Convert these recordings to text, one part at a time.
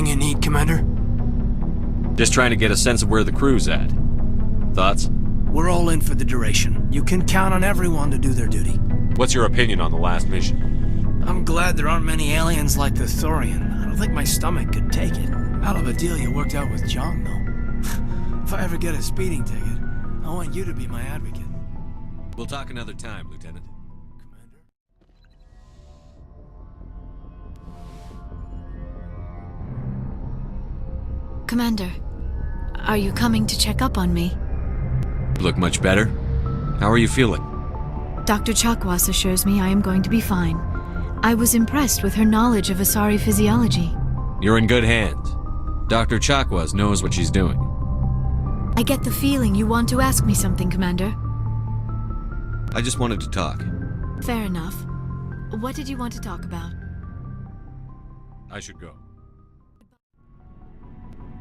Anything you need, Commander? Just trying to get a sense of where the crew's at. Thoughts? We're all in for the duration. You can count on everyone to do their duty. What's your opinion on the last mission? I'm glad there aren't many aliens like the Thorian. I don't think my stomach could take it. Hell of a deal you worked out with John, though. If I ever get a speeding ticket, I want you to be my advocate. We'll talk another time, Lieutenant. Commander, are you coming to check up on me? You look much better. How are you feeling? Dr. Chakwas assures me I am going to be fine. I was impressed with her knowledge of Asari physiology. You're in good hands. Dr. Chakwas knows what she's doing. I get the feeling you want to ask me something, Commander. I just wanted to talk. Fair enough. What did you want to talk about? I should go.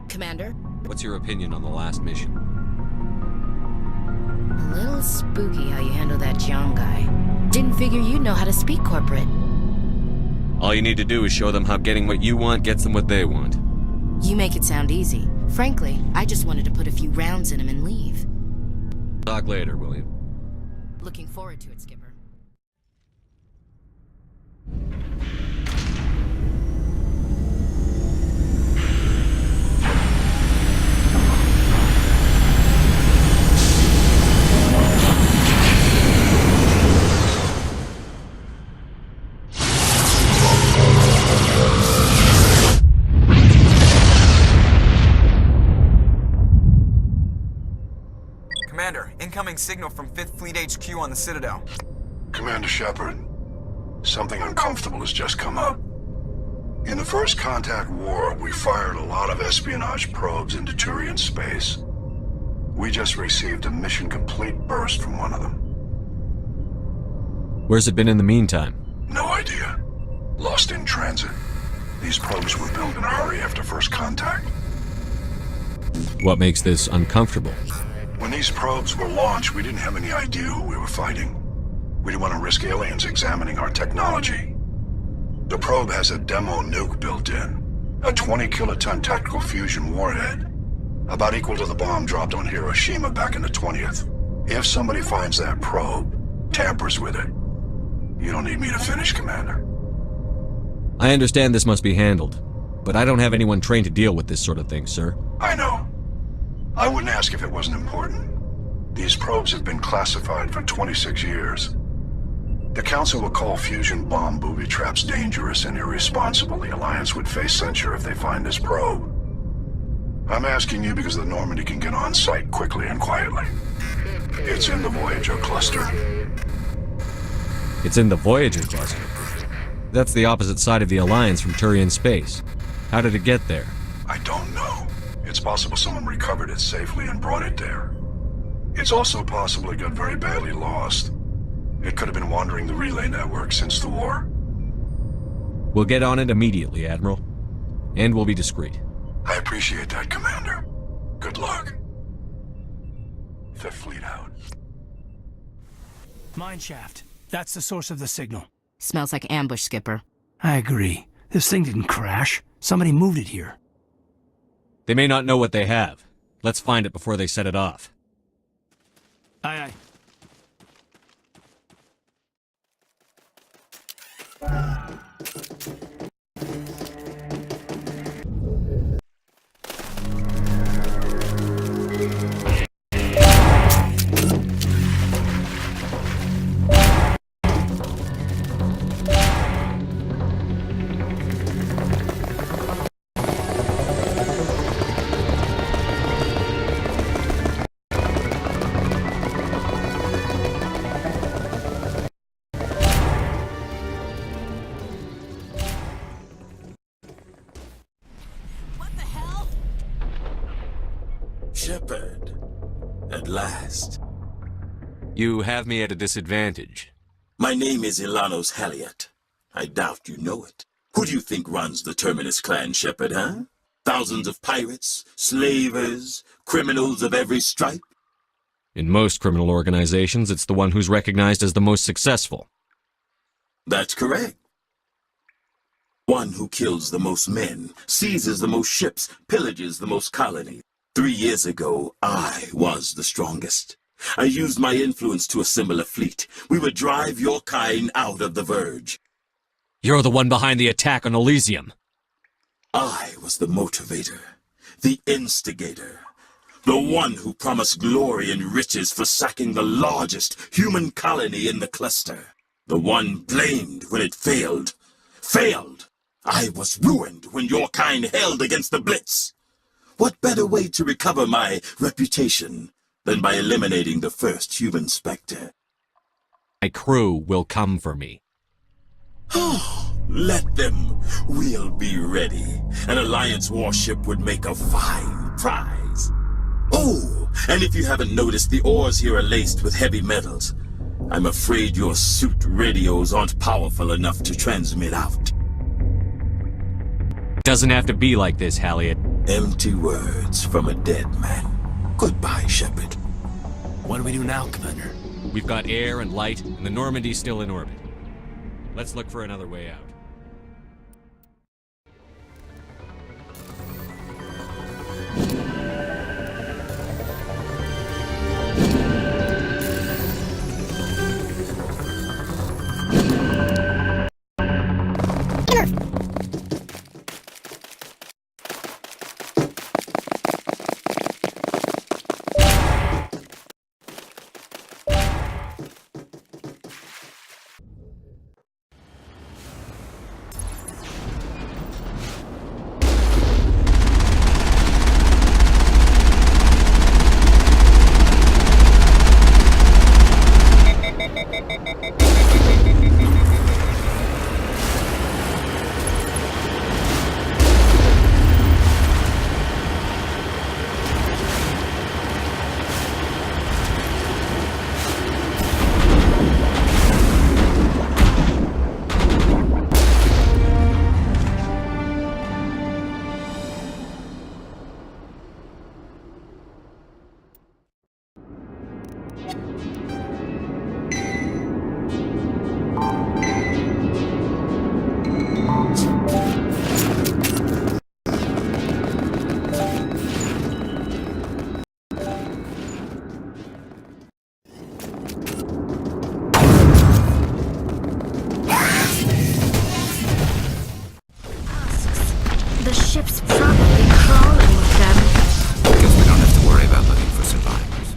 Commander? What's your opinion on the last mission? A little spooky how you handle that Jiang guy. Didn't figure you'd know how to speak corporate. All you need to do is show them how getting what you want gets them what they want. You make it sound easy. Frankly, I just wanted to put a few rounds in him and leave. Talk later, William. Looking forward to it, Skipper. Commander, incoming signal from 5th Fleet HQ on the Citadel. Commander Shepard, something uncomfortable has just come up. In the First Contact War, we fired a lot of espionage probes into Turian space. We just received a mission complete burst from one of them. Where's it been in the meantime? No idea. Lost in transit. These probes were built in a hurry after First Contact. What makes this uncomfortable? When these probes were launched, we didn't have any idea who we were fighting. We didn't want to risk aliens examining our technology. The probe has a demo nuke built in. A 20-kiloton tactical fusion warhead. About equal to the bomb dropped on Hiroshima back in the 20th. If somebody finds that probe, tampers with it, you don't need me to finish, Commander. I understand this must be handled, but I don't have anyone trained to deal with this sort of thing, sir. I know. I wouldn't ask if it wasn't important. These probes have been classified for 26 years. The Council will call fusion bomb booby traps dangerous and irresponsible. The Alliance would face censure if they find this probe. I'm asking you because the Normandy can get on site quickly and quietly. It's in the Voyager cluster. It's in the Voyager cluster. That's the opposite side of the Alliance from Turian space. How did it get there? I don't know. It's possible someone recovered it safely and brought it there. It's also possible it got very badly lost. It could have been wandering the relay network since the war. We'll get on it immediately, Admiral. And we'll be discreet. I appreciate that, Commander. Good luck. Fifth Fleet out. Mineshaft. That's the source of the signal. Smells like ambush, Skipper. I agree. This thing didn't crash. Somebody moved it here. They may not know what they have. Let's find it before they set it off. Aye, aye. Shepard, at last. You have me at a disadvantage. My name is Ilanos Haliat. I doubt you know it. Who do you think runs the Terminus clan, Shepard, huh? Thousands of pirates, slavers, criminals of every stripe? In most criminal organizations, it's the one who's recognized as the most successful. That's correct. One who kills the most men, seizes the most ships, pillages the most colonies. 3 years ago, I was the strongest. I used my influence to assemble a fleet. We would drive your kind out of the Verge. You're the one behind the attack on Elysium. I was the motivator, the instigator, the one who promised glory and riches for sacking the largest human colony in the cluster. The one blamed when it failed. Failed! I was ruined when your kind held against the Blitz. What better way to recover my reputation than by eliminating the first human Spectre? My crew will come for me. Let them. We'll be ready. An Alliance warship would make a fine prize. Oh, and if you haven't noticed, the ores here are laced with heavy metals. I'm afraid your suit radios aren't powerful enough to transmit out. Doesn't have to be like this, Halliot. Empty words from a dead man. Goodbye, Shepard. What do we do now, Commander? We've got air and light, and the Normandy's still in orbit. Let's look for another way out. The ship's probably crawling with them. Guess we don't have to worry about looking for survivors.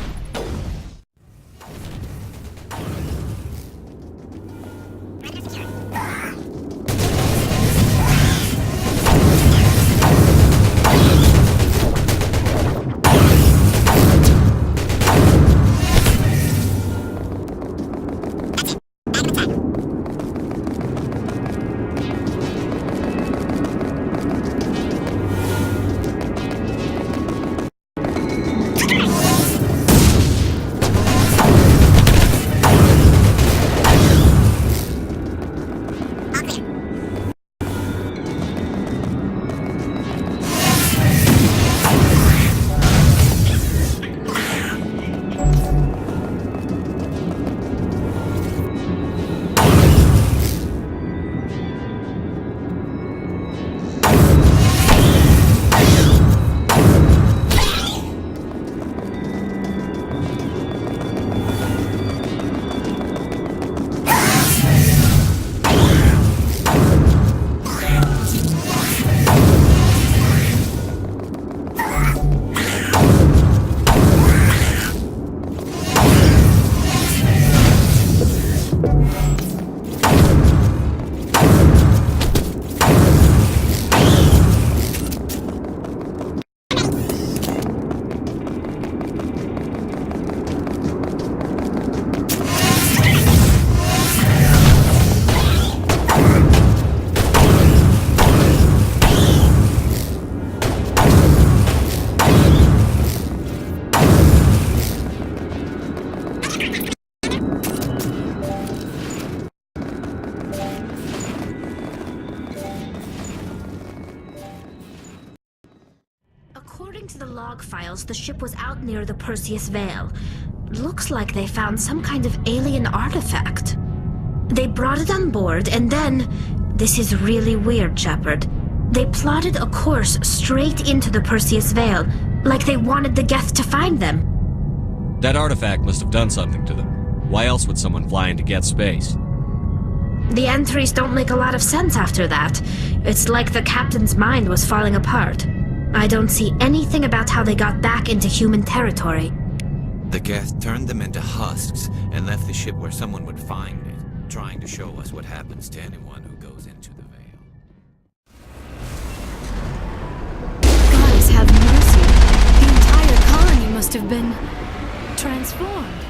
According to the log files, the ship was out near the Perseus Veil. Looks like they found some kind of alien artifact. They brought it on board, and then This is really weird, Shepard. They plotted a course straight into the Perseus Veil, like they wanted the Geth to find them. That artifact must have done something to them. Why else would someone fly into Geth space? The entries don't make a lot of sense after that. It's like the captain's mind was falling apart. I don't see anything about how they got back into human territory. The Geth turned them into husks and left the ship where someone would find it, trying to show us what happens to anyone who goes into the Veil. Gods have mercy. The entire colony must have been transformed.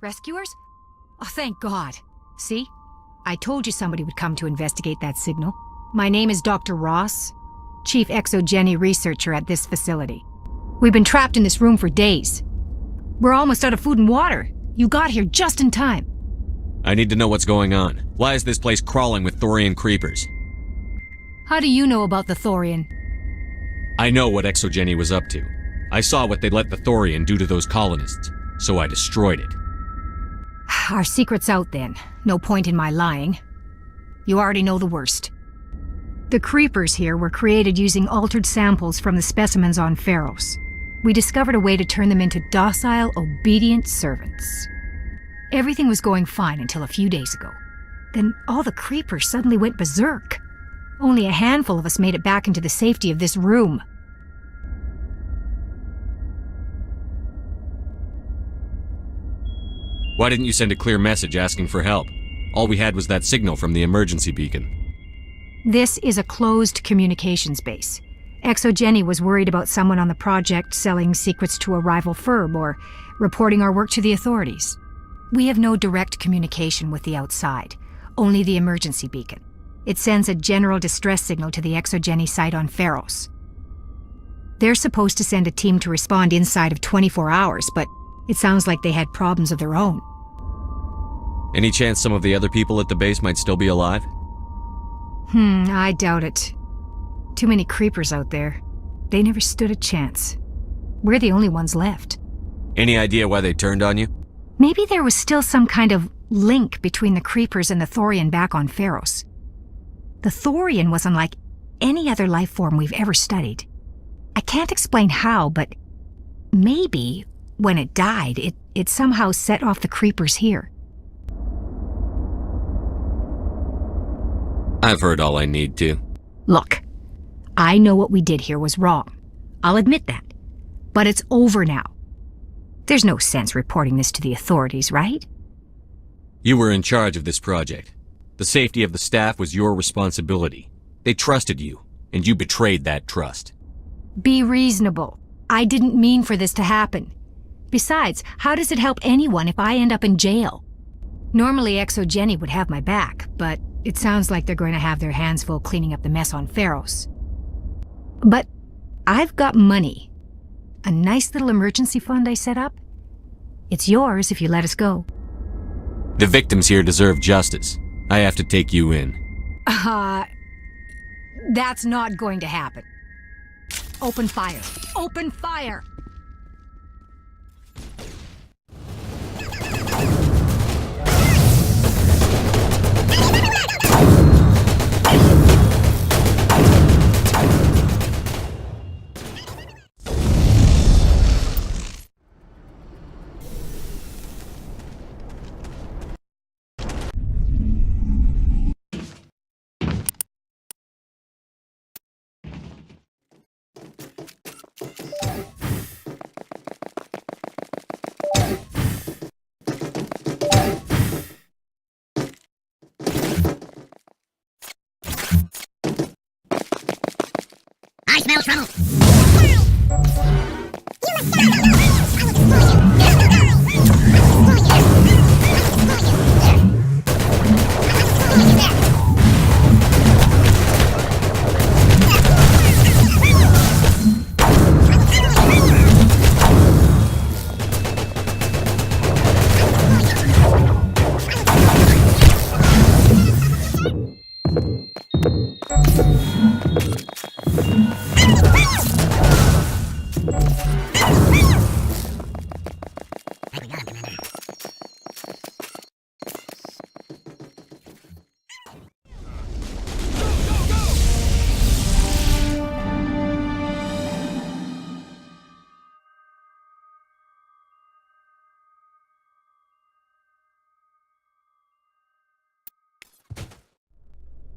Rescuers? Oh, thank God. See? I told you somebody would come to investigate that signal. My name is Dr. Ross, Chief Exogeny Researcher at this facility. We've been trapped in this room for days. We're almost out of food and water. You got here just in time. I need to know what's going on. Why is this place crawling with Thorian creepers? How do you know about the Thorian? I know what Exogeny was up to. I saw what they let the Thorian do to those colonists, so I destroyed it. Our secret's out then. No point in my lying. You already know the worst. The creepers here were created using altered samples from the specimens on Pharos. We discovered a way to turn them into docile, obedient servants. Everything was going fine until a few days ago. Then all the creepers suddenly went berserk. Only a handful of us made it back into the safety of this room. Why didn't you send a clear message asking for help? All we had was that signal from the emergency beacon. This is a closed communications base. Exogeny was worried about someone on the project selling secrets to a rival firm or reporting our work to the authorities. We have no direct communication with the outside, only the emergency beacon. It sends a general distress signal to the Exogeny site on Pharos. They're supposed to send a team to respond inside of 24 hours, but it sounds like they had problems of their own. Any chance some of the other people at the base might still be alive? I doubt it. Too many creepers out there. They never stood a chance. We're the only ones left. Any idea why they turned on you? Maybe there was still some kind of link between the creepers and the Thorian back on Pharos. The Thorian was unlike any other life form we've ever studied. I can't explain how, but maybe when it died, it it somehow set off the creepers here. I've heard all I need to. Look, I know what we did here was wrong. I'll admit that. But it's over now. There's no sense reporting this to the authorities, right? You were in charge of this project. The safety of the staff was your responsibility. They trusted you, and you betrayed that trust. Be reasonable. I didn't mean for this to happen. Besides, how does it help anyone if I end up in jail? Normally ExoGeni would have my back, but it sounds like they're going to have their hands full cleaning up the mess on Pharos. But I've got money. A nice little emergency fund I set up. It's yours if you let us go. The victims here deserve justice. I have to take you in. That's not going to happen. Open fire. Open fire! I smell trouble.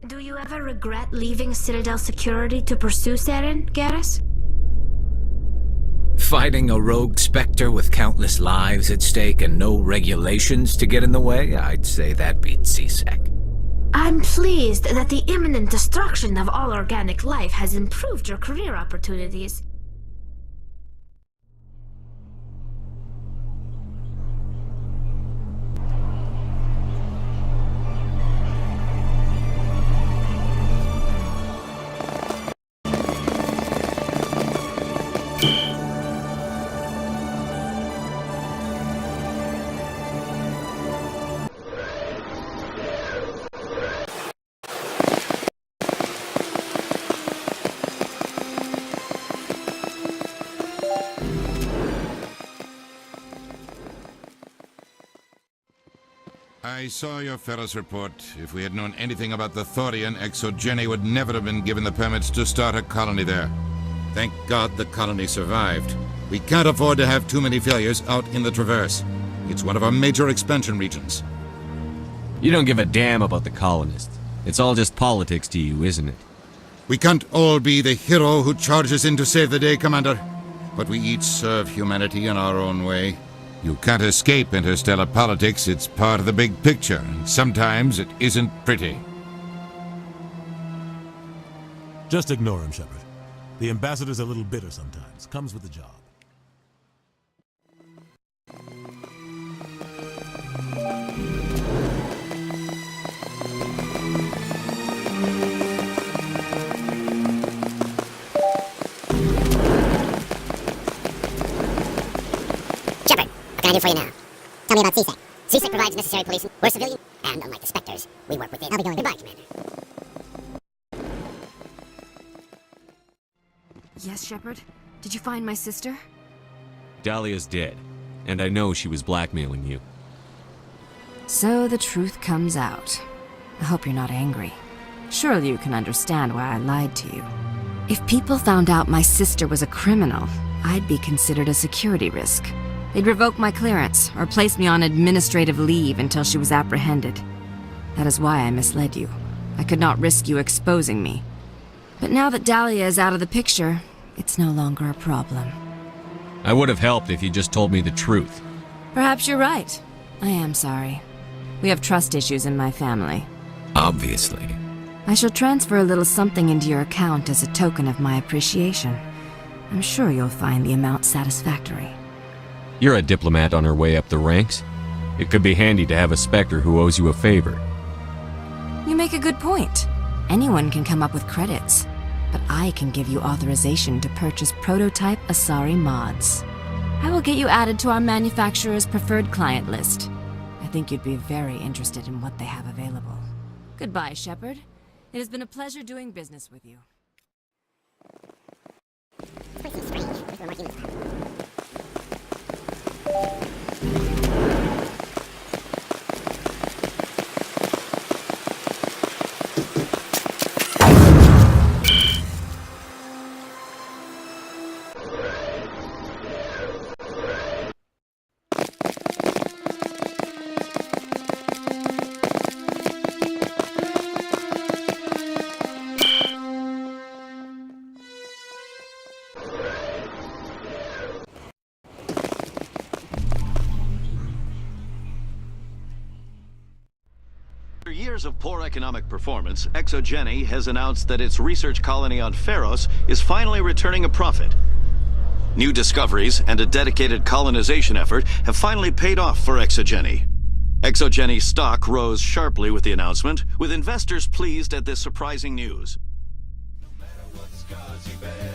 Do you ever regret leaving Citadel Security to pursue Saren, Garrus? Fighting a rogue Spectre with countless lives at stake and no regulations to get in the way? I'd say that beats CSEC. I'm pleased that the imminent destruction of all organic life has improved your career opportunities. I saw your Ferris report. If we had known anything about the Thorian, ExoGeni would never have been given the permits to start a colony there. Thank God the colony survived. We can't afford to have too many failures out in the Traverse. It's one of our major expansion regions. You don't give a damn about the colonists. It's all just politics to you, isn't it? We can't all be the hero who charges in to save the day, Commander. But we each serve humanity in our own way. You can't escape interstellar politics. It's part of the big picture, and sometimes it isn't pretty. Just ignore him, Shepard. The ambassador's a little bitter sometimes. Comes with the job. Shepard, what can I do for you now? Tell me about CSEC. CSEC provides necessary policing. We're civilian, and unlike the Spectres, we work within. I'll be going. Goodbye, Commander. Yes, Shepard? Did you find my sister? Dahlia's dead, and I know she was blackmailing you. So the truth comes out. I hope you're not angry. Surely you can understand why I lied to you. If people found out my sister was a criminal, I'd be considered a security risk. They'd revoke my clearance or place me on administrative leave until she was apprehended. That is why I misled you. I could not risk you exposing me. But now that Dahlia is out of the picture, it's no longer a problem. I would have helped if you just told me the truth. Perhaps you're right. I am sorry. We have trust issues in my family. Obviously. I shall transfer a little something into your account as a token of my appreciation. I'm sure you'll find the amount satisfactory. You're a diplomat on her way up the ranks. It could be handy to have a Spectre who owes you a favor. You make a good point. Anyone can come up with credits, but I can give you authorization to purchase prototype Asari mods. I will get you added to our manufacturer's preferred client list. I think you'd be very interested in what they have available. Goodbye, Shepard. It has been a pleasure doing business with you. This place seems strange. Where's the more humans are? After years of poor economic performance, ExoGeni has announced that its research colony on Feros is finally returning a profit. New discoveries and a dedicated colonization effort have finally paid off for ExoGeni. ExoGeni's stock rose sharply with the announcement, with investors pleased at this surprising news. No matter what scars you bear.